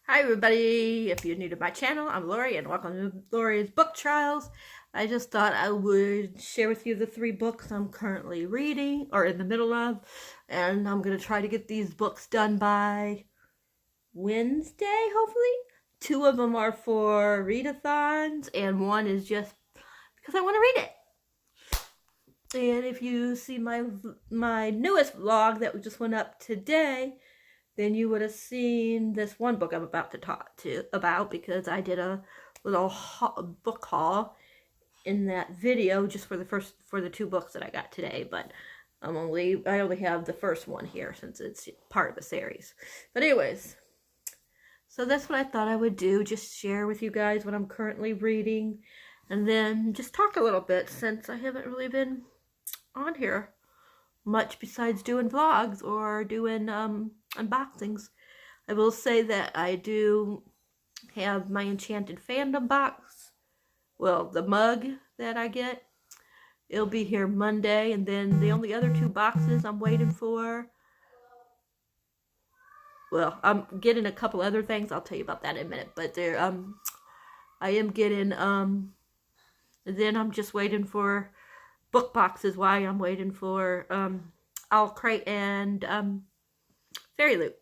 Hi everybody, if you're new to my channel, I'm Lori and welcome to Lori's Book Trials. I just thought I would share with you the 3 books I'm currently reading, or in the middle of, and I'm going to try to get these books done by Wednesday, hopefully. 2 of them are for readathons, and 1 is just because I want to read it. And if you see my newest vlog that just went up today, then you would have seen this one book I'm about to talk about, because I did a little book haul in that video just for the 2 books that I got today. But I only have the first one here since it's part of the series. But anyways, so that's what I thought I would do, just share with you guys what I'm currently reading, and then just talk a little bit since I haven't really been on here much besides doing vlogs or doing unboxings. I will say that I do have my Enchanted Fandom box. Well, the mug that I get. It'll be here Monday, and then the only other 2 boxes I'm waiting for. Well, I'm getting a couple other things. I'll tell you about that in a minute. But there, I am getting then I'm just waiting for book boxes. Why I'm waiting for Owl Crate and Fairy Loot,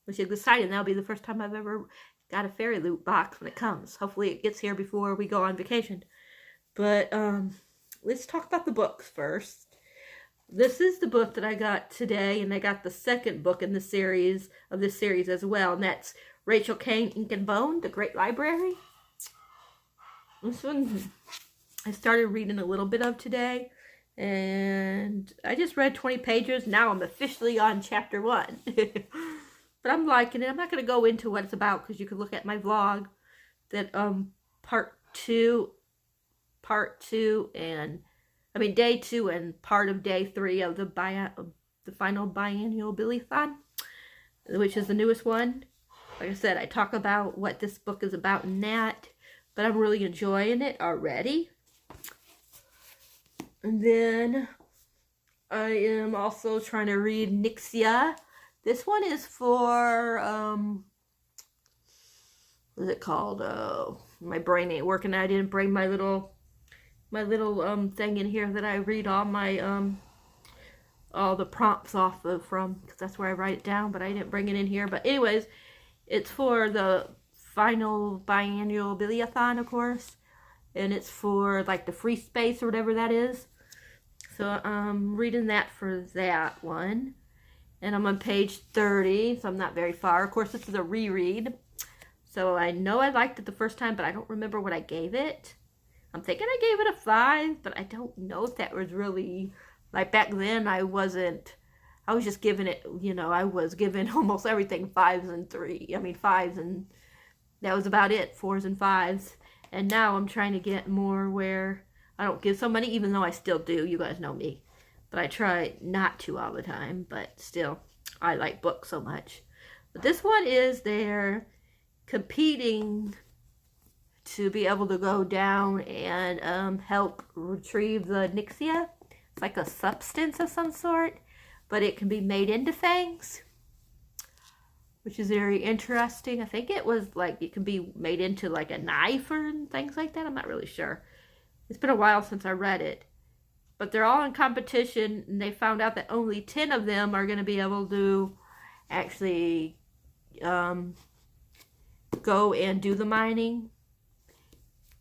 which is exciting. That'll be the first time I've ever got a Fairy Loot box when it comes. Hopefully it gets here before we go on vacation. But let's talk about the books first. This is the book that I got today, and I got the second book in the series of this series as well, and that's Rachel Kane, Ink and Bone, The Great Library. This one I started reading a little bit of today, and I just read 20 pages. Now I'm officially on chapter 1. But I'm liking it. I'm not going to go into what it's about because you can look at my vlog that part 2 and day 2 and part of day 3 of the final biennial Readathon, which is the newest one. Like I said, I talk about what this book is about in that, but I'm really enjoying it already. And then I am also trying to read Nixia. This one is for, what is it called? My brain ain't working. I didn't bring my little thing in here that I read all the prompts off of from, because that's where I write it down, but I didn't bring it in here. But anyways, it's for the final biannual Readathon, of course, and it's for like the free space or whatever that is. So I'm reading that for that one. And I'm on page 30, so I'm not very far. Of course, this is a reread. So I know I liked it the first time, but I don't remember what I gave it. I'm thinking I gave it a 5, but I don't know if that was really, like back then I was just giving it, I was giving almost everything 5s and 5s, and that was about it, 4s and 5s. And now I'm trying to get more where I don't give so many, even though I still do. You guys know me. But I try not to all the time. But still, I like books so much. But this one is they're competing to be able to go down and help retrieve the Nixia. It's like a substance of some sort. But it can be made into things, which is very interesting. I think it was like it can be made into like a knife or things like that. I'm not really sure. It's been a while since I read it. But they're all in competition, and they found out that only 10 of them are going to be able to actually go and do the mining.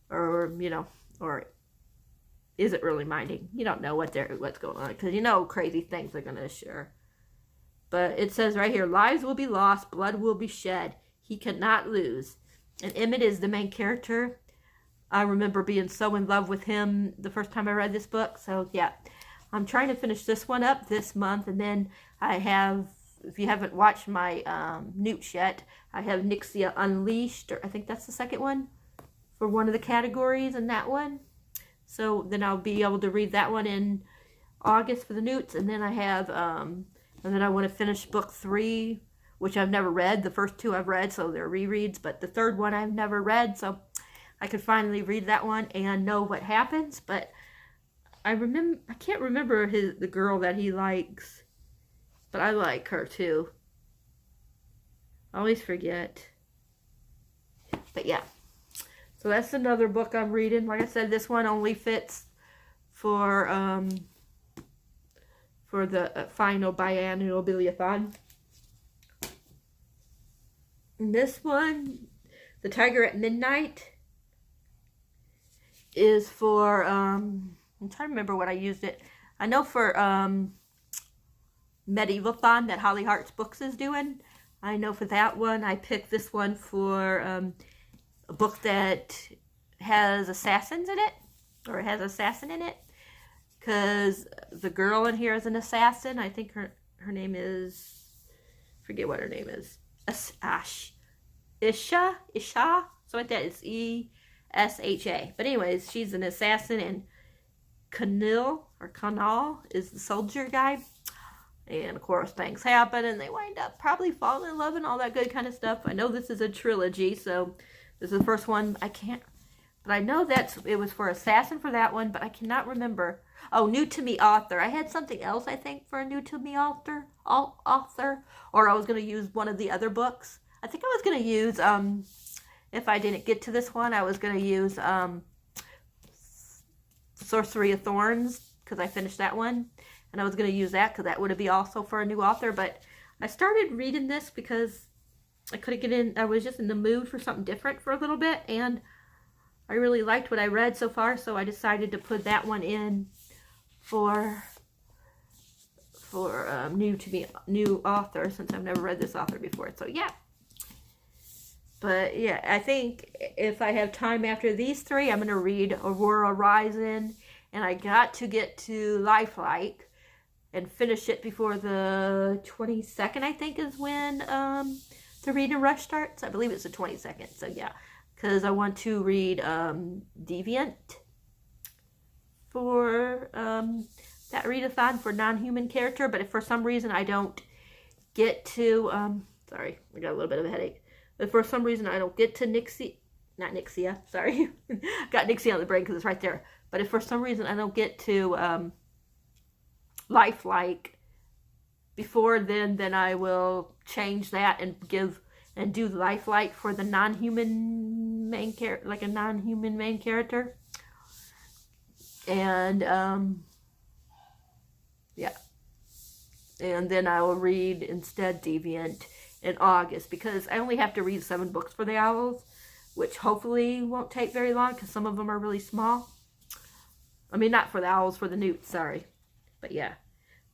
Or, or is it really mining? You don't know what's going on, because crazy things are going to assure. But it says right here, lives will be lost, blood will be shed. He cannot lose. And Emmett is the main character. I remember being so in love with him the first time I read this book. So, yeah. I'm trying to finish this one up this month. And then I have, if you haven't watched my Newts yet, I have Nixia Unleashed. Or I think that's the second one for one of the categories in that one. So, then I'll be able to read that one in August for the Newts. And then I have, and then I want to finish book 3, which I've never read. The first 2 I've read, so they're rereads. But the third one I've never read, so I could finally read that one and know what happens. But I can't remember the girl that he likes, but I like her too. I always forget. But yeah, so that's another book I'm reading. Like I said, this one only fits for the final biannual Readathon. And this one, The Tiger at Midnight, is for, I'm trying to remember what I used it. I know for Readathon that Holly Hearts Books is doing. I know for that one, I picked this one for a book that has assassins in it, or it has an assassin in it, because the girl in here is an assassin. I think her name is, forget what her name is, Isha, so like that. It's Esha. But anyways, she's an assassin, and Kanil is the soldier guy. And of course, things happen, and they wind up probably falling in love and all that good kind of stuff. I know this is a trilogy, so this is the first one. But I know it was for assassin for that one, but I cannot remember. Oh, new to me author. I had something else, I think, for a new to me author, or I was going to use one of the other books. I think I was going to use, if I didn't get to this one, I was going to use Sorcery of Thorns, because I finished that one. And I was going to use that because that would be also for a new author. But I started reading this because I couldn't get in. I was just in the mood for something different for a little bit. And I really liked what I read so far. So I decided to put that one in for new author, since I've never read this author before. So yeah. But yeah, I think if I have time after these three, I'm going to read Aurora Rising. And I got to get to Lifelike and finish it before the 22nd, I think, is when the reading rush starts. I believe it's the 22nd. So yeah, because I want to read Deviant for that readathon for non-human character. But if for some reason I don't get to, sorry, I got a little bit of a headache. But for some reason I don't get to Nixia, sorry. Got Nixia on the brain because it's right there. But if for some reason I don't get to Lifelike before then I will change that and do Lifelike for the non-human main character, like a non-human main character. And yeah. And then I will read instead Deviant in August, because I only have to read 7 books for the Owls, which hopefully won't take very long because some of them are really small. I mean, not for the Owls, for the Newts, sorry. But yeah.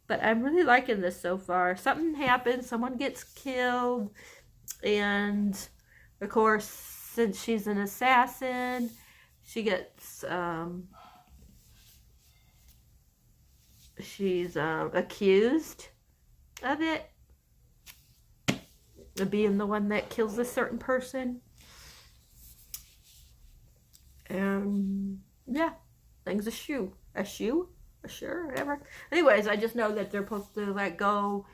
But I'm really liking this so far. Something happens, someone gets killed, and of course, since she's an assassin, she gets, she's accused of it, of being the one that kills a certain person. And yeah, things sure, whatever. Anyways, I just know that they're supposed to go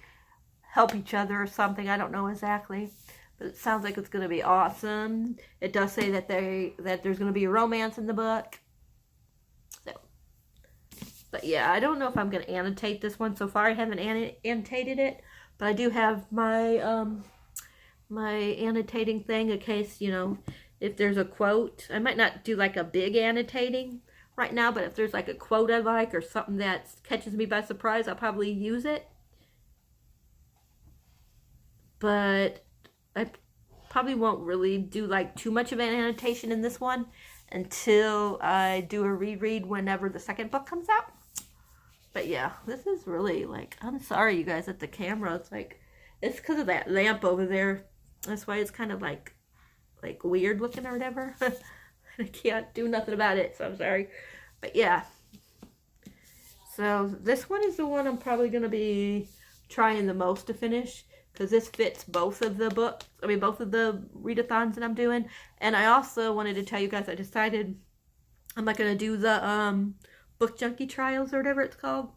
help each other or something. I don't know exactly, but it sounds like it's going to be awesome. It does say that there's going to be a romance in the book. So, but yeah, I don't know if I'm going to annotate this one. So far, I haven't annotated it, but I do have my my annotating thing in case, if there's a quote. I might not do a big annotating right now, but if there's a quote I like or something that catches me by surprise, I'll probably use it. But I probably won't really do too much of an annotation in this one until I do a reread whenever the second book comes out. But yeah, this is really I'm sorry you guys, at the camera, it's because of that lamp over there. That's why it's kind of weird looking or whatever. I can't do nothing about it, so I'm sorry. But yeah. So this one is the one I'm probably going to be trying the most to finish, because this fits both of the books. I mean, both of the readathons that I'm doing. And I also wanted to tell you guys, I decided I'm not going to do the Book Junkie Trials or whatever it's called.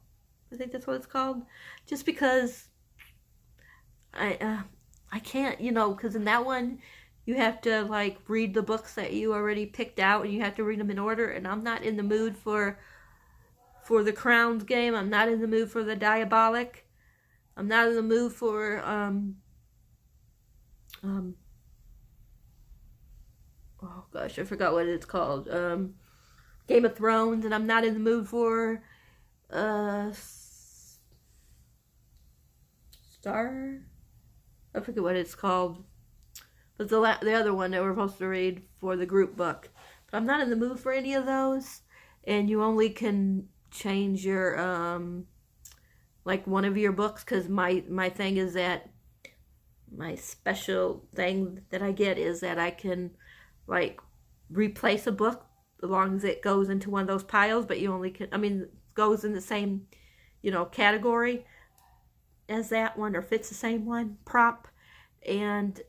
I think that's what it's called. Just because I can't, because in that one, you have to, read the books that you already picked out, and you have to read them in order, and I'm not in the mood for the Crowns game. I'm not in the mood for the Diabolic. I'm not in the mood for, gosh, I forgot what it's called. Game of Thrones, and I'm not in the mood for Star. I forget what it's called. But the other one that we're supposed to read for the group book. But I'm not in the mood for any of those. And you only can change your like one of your books, because my thing is that my special thing that I get is that I can like replace a book as long as it goes into one of those piles, but you only can, I mean, goes in the same, you know, category as that one, or fits the same one, prop, and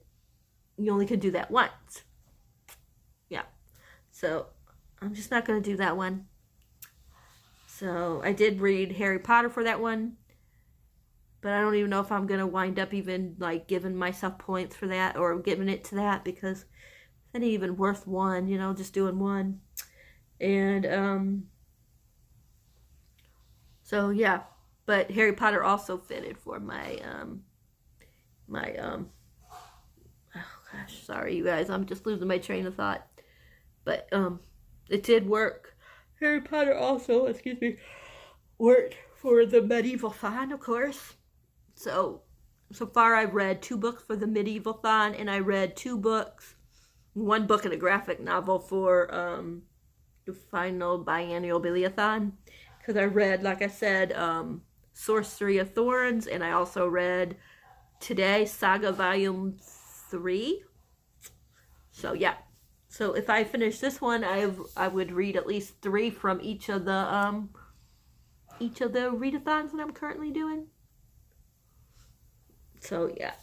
you only can do that once. Yeah. So I'm just not going to do that one. So I did read Harry Potter for that one, but I don't even know if I'm going to wind up even like giving myself points for that, or giving it to that, because it ain't even worth one, you know, just doing one. And so yeah, but Harry Potter also fitted for my oh gosh, sorry you guys, I'm just losing my train of thought. But it did work. Harry Potter also, excuse me, worked for the Readathon, of course. So far I've read 2 books for the Readathon, and I read 2 books, 1 book and a graphic novel for the final biannual Readathon. Because I read, like I said, Sorcery of Thorns, and I also read today Saga Volume 3. So yeah. So if I finish this one, I would read at least 3 from each of the readathons that I'm currently doing. So yeah.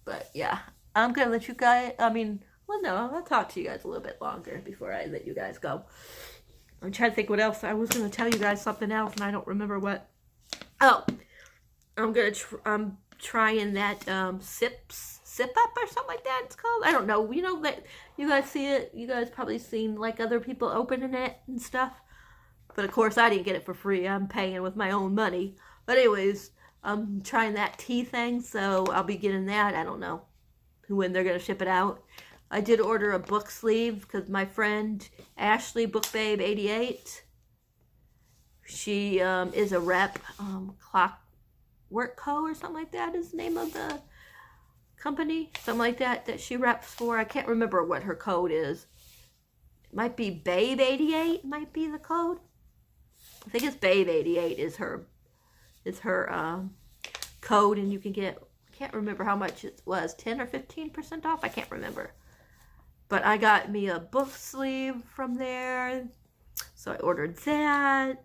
But yeah, I'm gonna let you guys, well no, I'll talk to you guys a little bit longer before I let you guys go. I'm trying to think what else. I was gonna tell you guys something else and I don't remember what. Oh, I'm trying that Sip Up or something like that it's called. I don't know. You know that you guys see it. You guys probably seen like other people opening it and stuff. But of course I didn't get it for free. I'm paying with my own money. But anyways, I'm trying that tea thing, so I'll be getting that. I don't know when they're gonna ship it out. I did order a book sleeve because my friend Ashley, BookBabe88, she is a rep. Clockwork Co. or something like that is the name of the company, something like that she reps for. I can't remember what her code is. It might be Babe88 might be the code. I think it's Babe88 is her code, and you can get, I can't remember how much it was, 10 or 15% off, I can't remember. But I got me a book sleeve from there, so I ordered that.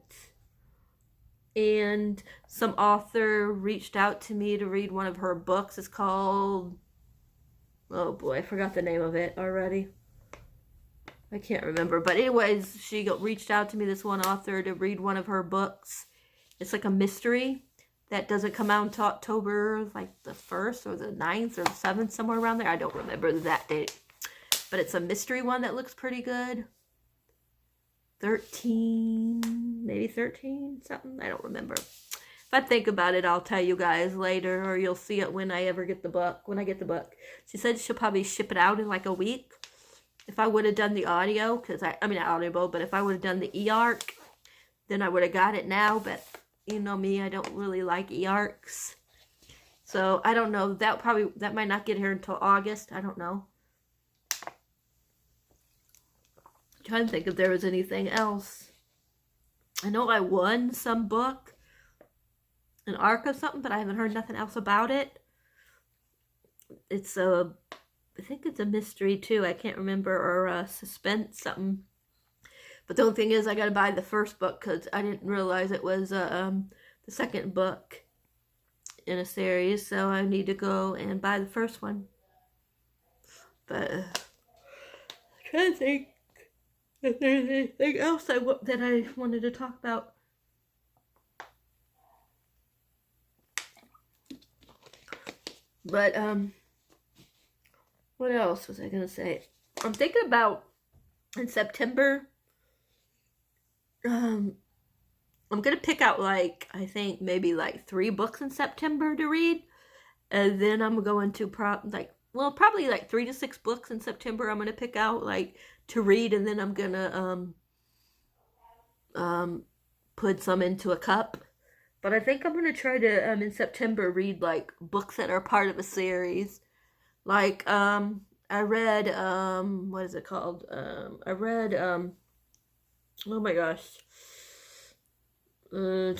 And some author reached out to me to read one of her books. It's called, oh boy, I forgot the name of it already. I can't remember. But anyways, she reached out to me, this one author, to read one of her books. It's like a mystery that doesn't come out until October, like the 1st or the 9th or the 7th, somewhere around there. I don't remember that date. But it's a mystery one that looks pretty good. 13, maybe 13 something, I don't remember. If I think about it, I'll tell you guys later, or you'll see it when I get the book. She said she'll probably ship it out in like a week. If I would have done the audio, because not Audible, but if I would have done the e-arc, then I would have got it now. But you know me, I don't really like e-arcs, so I don't know. That might not get here until August. I don't know. Trying to think if there was anything else. I know I won some book, an arc of something, but I haven't heard nothing else about it. It's I think it's a mystery too. I can't remember, or a suspense something. But the only thing is, I gotta buy the first book because I didn't realize it was the second book in a series. So I need to go and buy the first one. But I'm trying to think if there's anything else that I wanted to talk about. But what else was I gonna say? I'm thinking about in September. I'm gonna pick out like, I think maybe like 3 books in September to read, and then I'm going to well, probably like 3 to 6 books in September I'm going to pick out, like, to read, and then I'm going to put some into a cup. But I think I'm going to try to, in September, read, like, books that are part of a series. Like, I read, what is it called? I read, oh my gosh,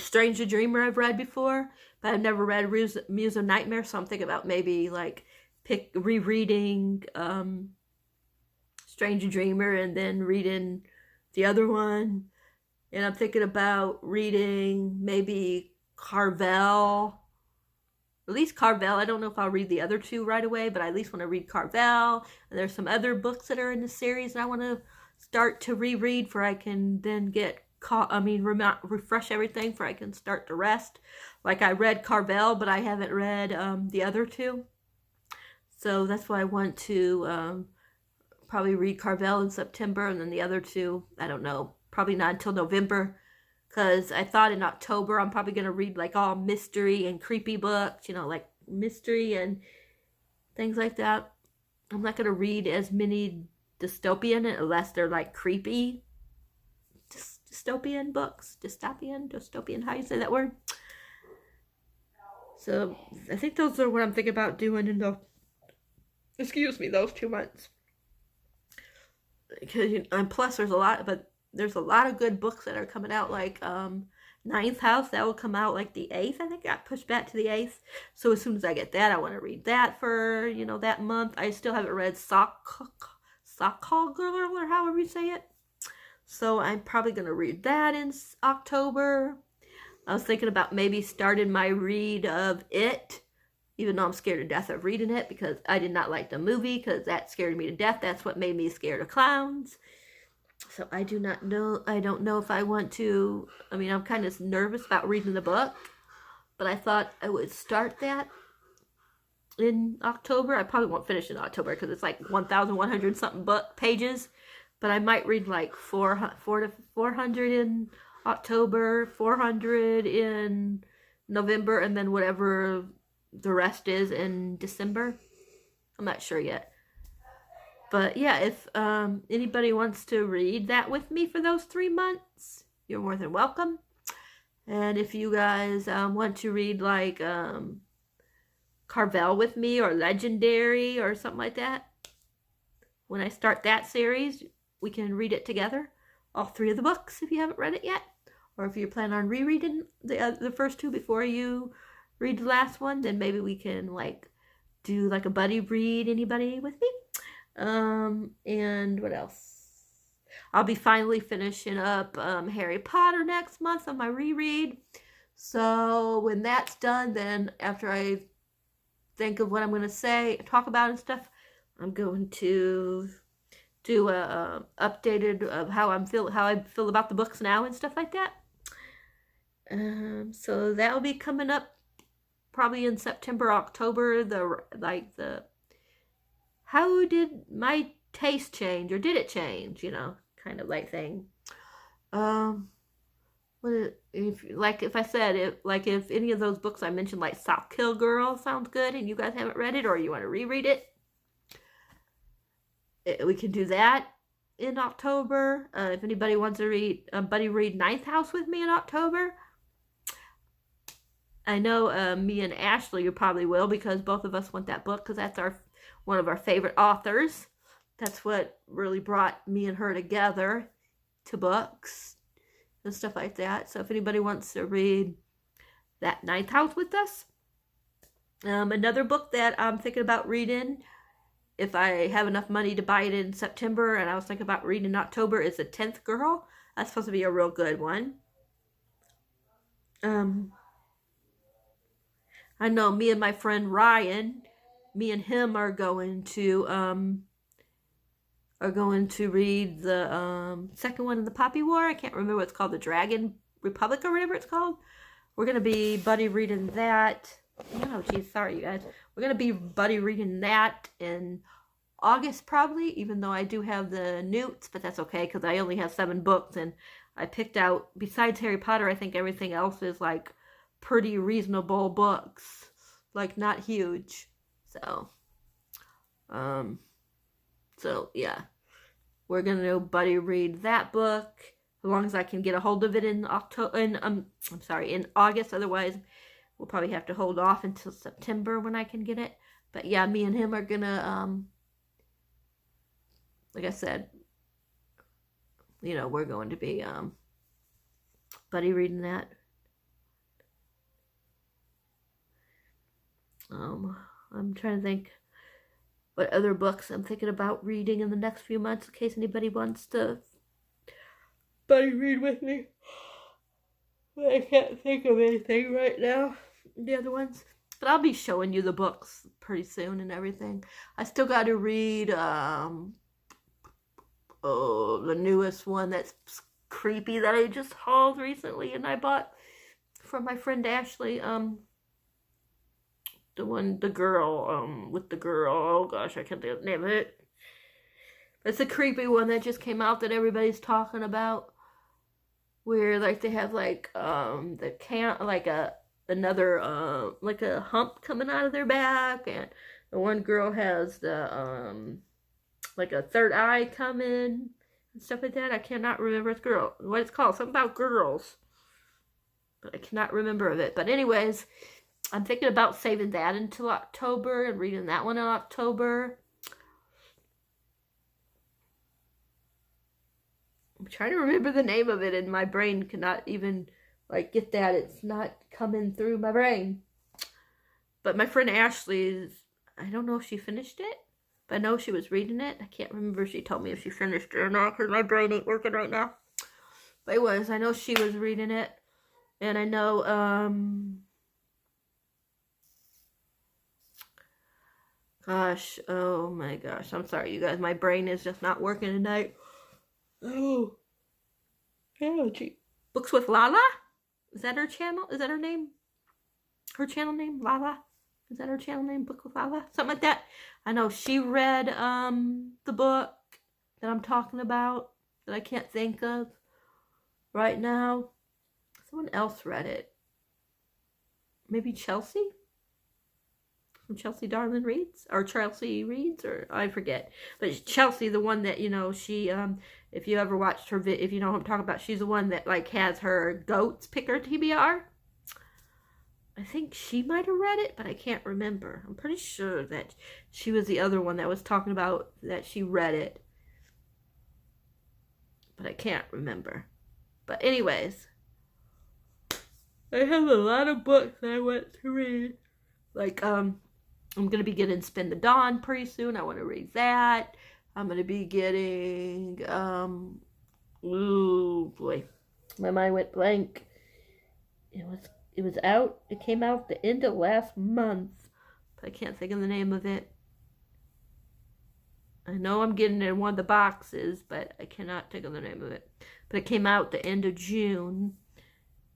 Strange the Dreamer I've read before, but I've never read Muse of Nightmare, so I'm thinking about maybe, like, rereading, Strange the Dreamer and then reading the other one. And I'm thinking about reading maybe Carvel. At least Carvel. I don't know if I'll read the other two right away, but I at least want to read Carvel. And there's some other books that are in the series that I want to start to reread for I can then get refresh everything for I can start the rest. Like, I read Carvel, but I haven't read the other two. So that's why I want to probably read Carvel in September, and then the other two, I don't know, probably not until November. Because I thought in October I'm probably going to read, like, all mystery and creepy books, you know, like mystery and things like that. I'm not going to read as many dystopian unless they're, like, creepy dystopian books. Dystopian, how do you say that word? So I think those are what I'm thinking about doing in those 2 months. Because, and plus there's a lot of good books that are coming out, like Ninth House, that will come out like the 8th. I think it got pushed back to the 8th. So as soon as I get that, I want to read that for, that month. I still haven't read Sock Girl, or however you say it. So I'm probably going to read that in October. I was thinking about maybe starting my read of It, even though I'm scared to death of reading it because I did not like the movie, because that scared me to death. That's what made me scared of clowns. So I don't know if I want to. I'm kind of nervous about reading the book, but I thought I would start that in October. I probably won't finish in October because it's like 1,100 something pages, but I might read like 400 to 400 in October, 400 in November, and then whatever the rest is in December. I'm not sure yet. But yeah, if anybody wants to read that with me for those 3 months, you're more than welcome. And if you guys want to read like Carvel with me, or Legendary or something like that, when I start that series, we can read it together. All 3 of the books if you haven't read it yet. Or if you plan on rereading the first 2 before you read the last one, then maybe we can like do like a buddy read, anybody with me. And what else? I'll be finally finishing up Harry Potter next month on my reread. So when that's done, then after I think of what I'm going to talk about and stuff, I'm going to do a updated of how I feel about the books now and stuff like that. So that will be coming up probably in September, October. How did my taste change, or did it change? Kind of like thing. If I said it, like if any of those books I mentioned, like South Kill Girl, sounds good, and you guys haven't read it, or you want to reread it, we can do that in October. If anybody wants to read buddy read Ninth House with me in October, I know me and Ashley, you probably will, because both of us want that book, because that's one of our favorite authors. That's what really brought me and her together to books and stuff like that. So if anybody wants to read that Ninth House with us. Another book that I'm thinking about reading, if I have enough money to buy it in September, and I was thinking about reading in October, is The 10th Girl. That's supposed to be a real good one. I know me and my friend Ryan, me and him are going to read the second one in the Poppy War. I can't remember what it's called, the Dragon Republic or whatever it's called. We're going to be buddy reading that. Oh, geez, sorry, you guys. We're going to be buddy reading that in August, probably, even though I do have the newts, but that's okay, because I only have 7 books, and I picked out, besides Harry Potter, I think everything else is, like, pretty reasonable books. Like, not huge. So, So yeah, we're gonna buddy read that book as long as I can get a hold of it in October. In August. Otherwise, we'll probably have to hold off until September when I can get it. But yeah, me and him are gonna like I said, we're going to be buddy reading that. I'm trying to think what other books I'm thinking about reading in the next few months in case anybody wants to buddy read with me. But I can't think of anything right now. The other ones. But I'll be showing you the books pretty soon and everything. I still got to read the newest one that's creepy that I just hauled recently and I bought from my friend Ashley. The girl, with the girl, oh gosh, I can't think of the name of it. It's a creepy one that just came out that everybody's talking about. Where, like, they have, like, another, like a hump coming out of their back, and the one girl has the, like a third eye coming, and stuff like that. I cannot remember what it's called, something about girls. But I cannot remember of it. But anyways, I'm thinking about saving that until October and reading that one in October. I'm trying to remember the name of it and my brain cannot even get that. It's not coming through my brain. But my friend Ashley, I don't know if she finished it, but I know she was reading it. I can't remember if she told me if she finished it or not because my brain ain't working right now. But I know she was reading it. And I know, gosh, oh my gosh, I'm sorry, you guys. My brain is just not working tonight. Oh, gee. Books with Lala? Is that her channel? Is that her name? Her channel name? Lala? Is that her channel name? Book with Lala? Something like that. I know she read the book that I'm talking about that I can't think of right now. Someone else read it. Maybe Chelsea? From Chelsea Darlin Reads, or Chelsea Reads, or I forget. But Chelsea, the one that, she, if you ever watched her, if you know what I'm talking about, she's the one that, has her goats pick her TBR. I think she might have read it, but I can't remember. I'm pretty sure that she was the other one that was talking about that she read it. But I can't remember. But anyways, I have a lot of books I want to read. I'm going to be getting Spend the Dawn pretty soon. I want to read that. I'm going to be getting, oh boy, my mind went blank. It was out. It came out the end of last month. But I can't think of the name of it. I know I'm getting it in one of the boxes, but I cannot think of the name of it. But it came out the end of June.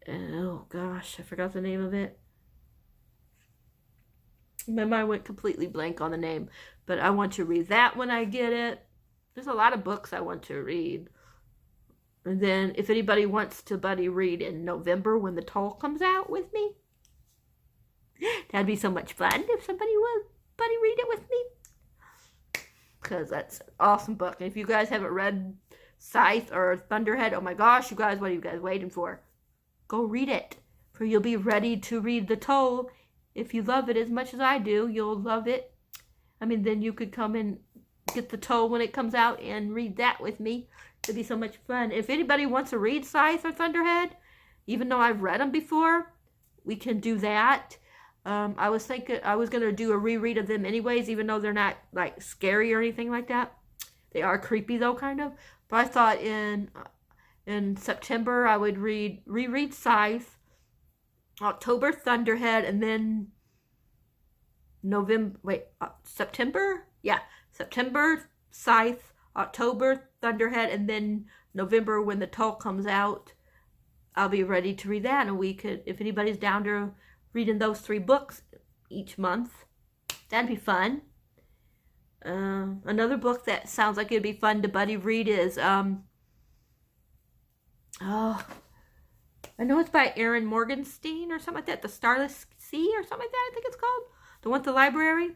And, oh gosh, I forgot the name of it. My mind went completely blank on the name, but I want to read that when I get it. There's a lot of books I want to read. And then if anybody wants to buddy read in November when The Toll comes out with me, that'd be so much fun if somebody would buddy read it with me. Because that's an awesome book. And if you guys haven't read Scythe or Thunderhead, oh my gosh, you guys, what are you guys waiting for? Go read it, for you'll be ready to read The Toll. If you love it as much as I do, you'll love it. I mean, then you could come and get The Toll when it comes out and read that with me. It'd be so much fun. If anybody wants to read Scythe or Thunderhead, even though I've read them before, we can do that. I was thinking I was going to do a reread of them anyways, even though they're not, scary or anything like that. They are creepy, though, kind of. But I thought in September I would reread Scythe, October Thunderhead, and then September? Yeah, September Scythe, October Thunderhead, and then November when The Toll comes out, I'll be ready to read that. And we could, if anybody's down to reading those 3 books each month, that'd be fun. Another book that sounds like it'd be fun to buddy read is, I know it's by Erin Morgenstein or something like that. The Starless Sea or something like that, I think it's called. The one at the library.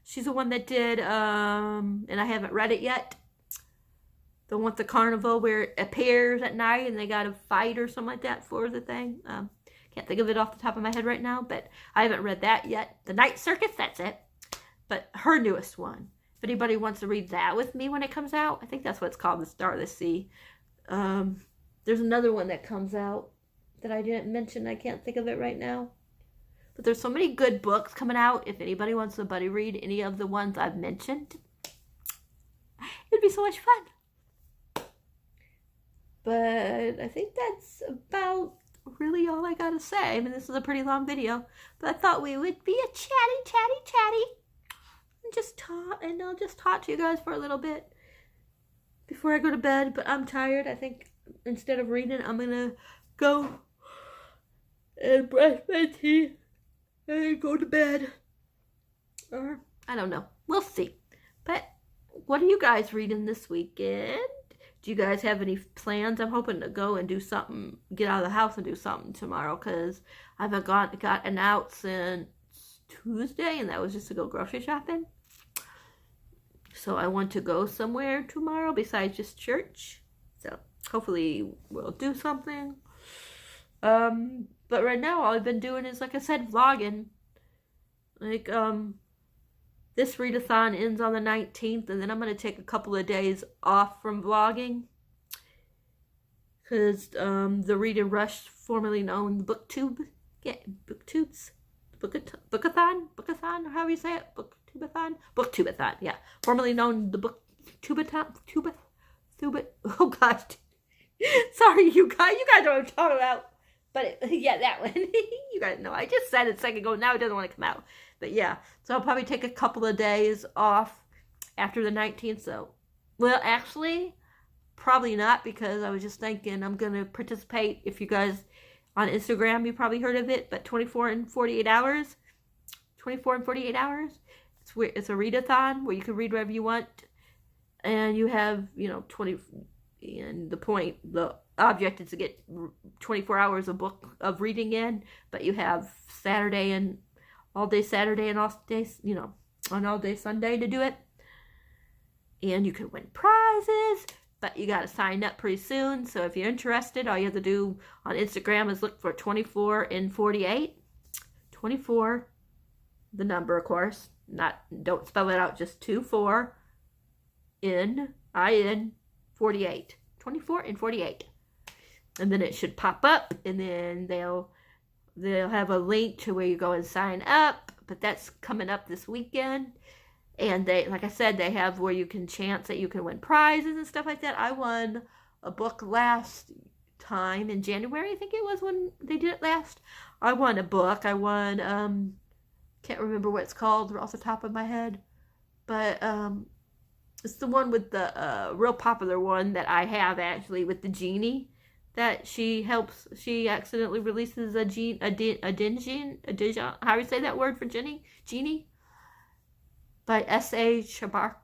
She's the one that did, and I haven't read it yet. The one with the carnival where it appears at night and they got to fight or something like that for the thing. Can't think of it off the top of my head right now, but I haven't read that yet. The Night Circus, that's it. But her newest one. If anybody wants to read that with me when it comes out, I think that's what it's called, The Star of the Sea. There's another one that comes out that I didn't mention. I can't think of it right now. But there's so many good books coming out. If anybody wants to buddy read any of the ones I've mentioned, it'd be so much fun. But I think that's about really all I gotta say. I mean, this is a pretty long video, but I thought we would be a chatty, and just talk, and I'll just talk to you guys for a little bit before I go to bed. But I'm tired. I think instead of reading, I'm gonna go and brush my teeth and go to bed. Or, I don't know. We'll see. But what are you guys reading this weekend? Do you guys have any plans? I'm hoping to go and do something, get out of the house and do something tomorrow, because I haven't gotten out since Tuesday, and that was just to go grocery shopping. So I want to go somewhere tomorrow besides just church. So hopefully we'll do something. But right now all I've been doing is, like I said, vlogging. Like, this readathon ends on the 19th, and then I'm going to take a couple of days off from vlogging. Because the Read and Rush, formerly known the BookTube, Bookathon, however you say it, BookTubeathon, yeah. Formerly known the BookTubeathon, oh gosh. Sorry, you guys know what I'm talking about. But yeah, that one. You guys know. I just said it a second ago. Now it doesn't want to come out. But yeah. So I'll probably take a couple of days off after the 19th. So, well, actually, probably not, because I was just thinking I'm going to participate. If you guys on Instagram, you probably heard of it. But 24 and 48 hours. 24 and 48 hours. It's a readathon where you can read whatever you want. And you have, 20... And the object is to get 24 hours of reading in, but you have Saturday and all day Saturday and all day, on all day Sunday to do it. And you can win prizes, but you got to sign up pretty soon. So if you're interested, all you have to do on Instagram is look for 24 and 48. 24, the number, of course. Don't spell it out, just 24 in 48. 24 and 48. And then it should pop up, and then they'll have a link to where you go and sign up. But that's coming up this weekend. And they, like I said, they have where you can chance that you can win prizes and stuff like that. I won a book last time in January, I think it was, when they did it last. I won a book. I won, can't remember what it's called off the top of my head. But, it's the one with the real popular one that I have, actually, with the genie that she accidentally releases a dingy, how do you say that word for genie? By S.A. Shabaka,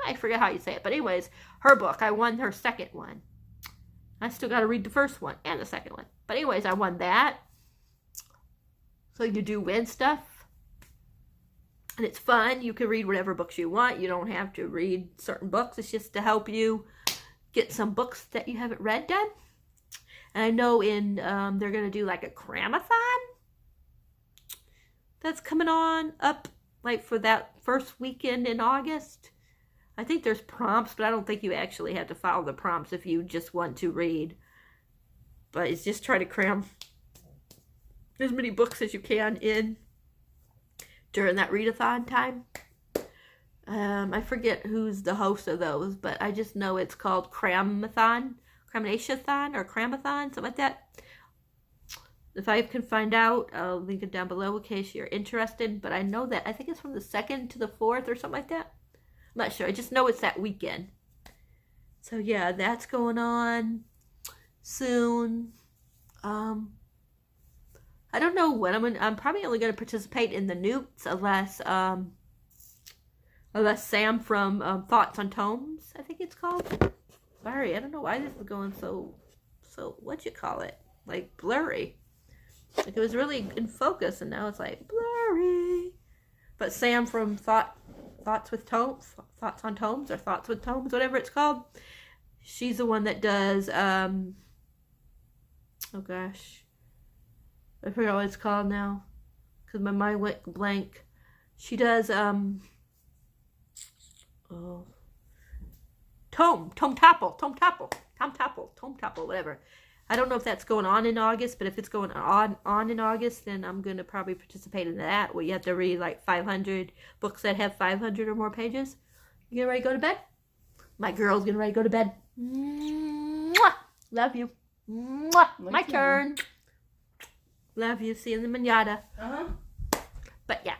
I forget how you say it, but anyways, her book, I won her second one. I still got to read the first one and the second one, but anyways, I won that. So you do win stuff. And it's fun. You can read whatever books you want. You don't have to read certain books. It's just to help you get some books that you haven't read done. And I know they're going to do like a cramathon that's coming on up like for that first weekend in August. I think there's prompts, but I don't think you actually have to follow the prompts if you just want to read. But it's just try to cram as many books as you can in during that readathon time. I forget who's the host of those, but I just know it's called Cramathon, or Cramathon, something like that. If I can find out, I'll link it down below in case you're interested. But I know that, I think it's from the 2nd to the 4th or something like that. I'm not sure. I just know it's that weekend. So yeah, that's going on soon. I don't know when I'm probably only going to participate in the newts unless Sam from Thoughts on Tomes, I think it's called. Sorry, I don't know why this is going so what you call it, like blurry. Like it was really in focus, and now it's like blurry. But Sam from Thoughts on Tomes, or Thoughts with Tomes, whatever it's called. She's the one that does, oh gosh, I forgot what it's called now, because my mind went blank. She does, Tome Topple, whatever. I don't know if that's going on in August, but if it's going on in August, then I'm going to probably participate in that, where you have to read like 500 books that have 500 or more pages. You getting ready to go to bed? My girl's getting ready to go to bed. Mwah! Love you. Mwah! My turn. Love you. See you in the manada. But yeah.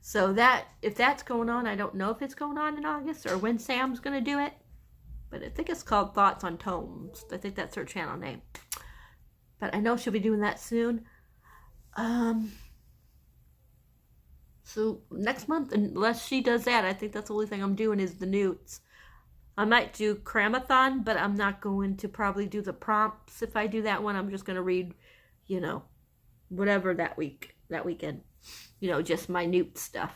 So that, if that's going on, I don't know if it's going on in August or when Sam's going to do it. But I think it's called Thoughts on Tomes. I think that's her channel name. But I know she'll be doing that soon. So next month, unless she does that, I think that's the only thing I'm doing is the newts. I might do Cramathon, but I'm not going to probably do the prompts. If I do that one, I'm just going to read, you know, whatever that weekend. You know, just my newt stuff.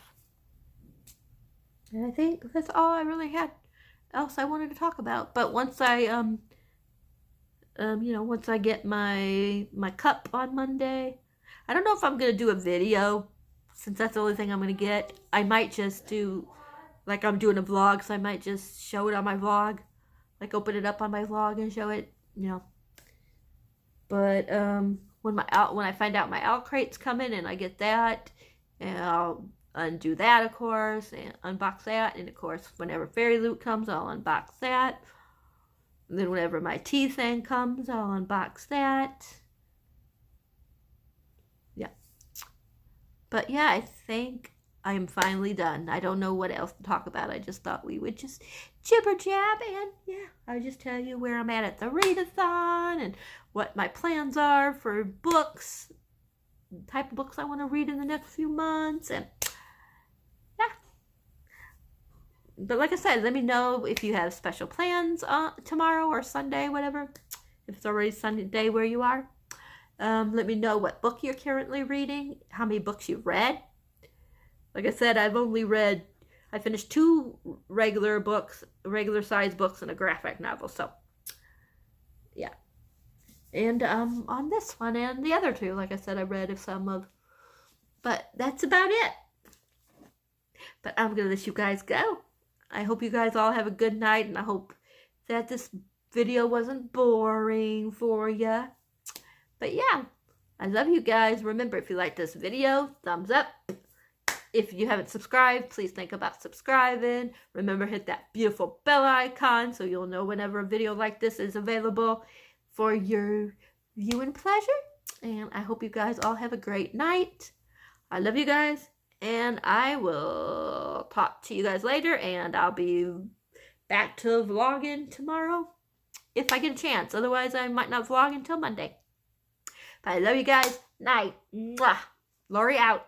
And I think that's all I really had else I wanted to talk about. But once I, you know, once I get my cup on Monday, I don't know if I'm going to do a video, since that's the only thing I'm going to get. I might just do, like I'm doing a vlog, so I might just show it on my vlog. Like open it up on my vlog and show it, you know. But when I find out my owl crate's coming and I get that, and I'll undo that, of course, and unbox that. And of course, whenever Fairy Loot comes, I'll unbox that. And then whenever my tea thing comes, I'll unbox that. Yeah. But yeah, I think I am finally done. I don't know what else to talk about. I just thought we would just jibber jab, and yeah, I'll just tell you where I'm at the Readathon and what my plans are for books, the type of books I want to read in the next few months, and yeah. But like I said, let me know if you have special plans tomorrow or Sunday, whatever. If it's already Sunday where you are. Let me know what book you're currently reading, how many books you've read. Like I said, I finished 2 regular size books and a graphic novel, so yeah. And on this one and the other 2, like I said, I read some of, but that's about it. But I'm going to let you guys go. I hope you guys all have a good night, and I hope that this video wasn't boring for you. But yeah, I love you guys. Remember, if you like this video, thumbs up. If you haven't subscribed, please think about subscribing. Remember, hit that beautiful bell icon so you'll know whenever a video like this is available for your viewing pleasure. And I hope you guys all have a great night. I love you guys, and I will talk to you guys later, and I'll be back to vlogging tomorrow if I get a chance. Otherwise, I might not vlog until Monday. But I love you guys. Night. Mwah. Lori out.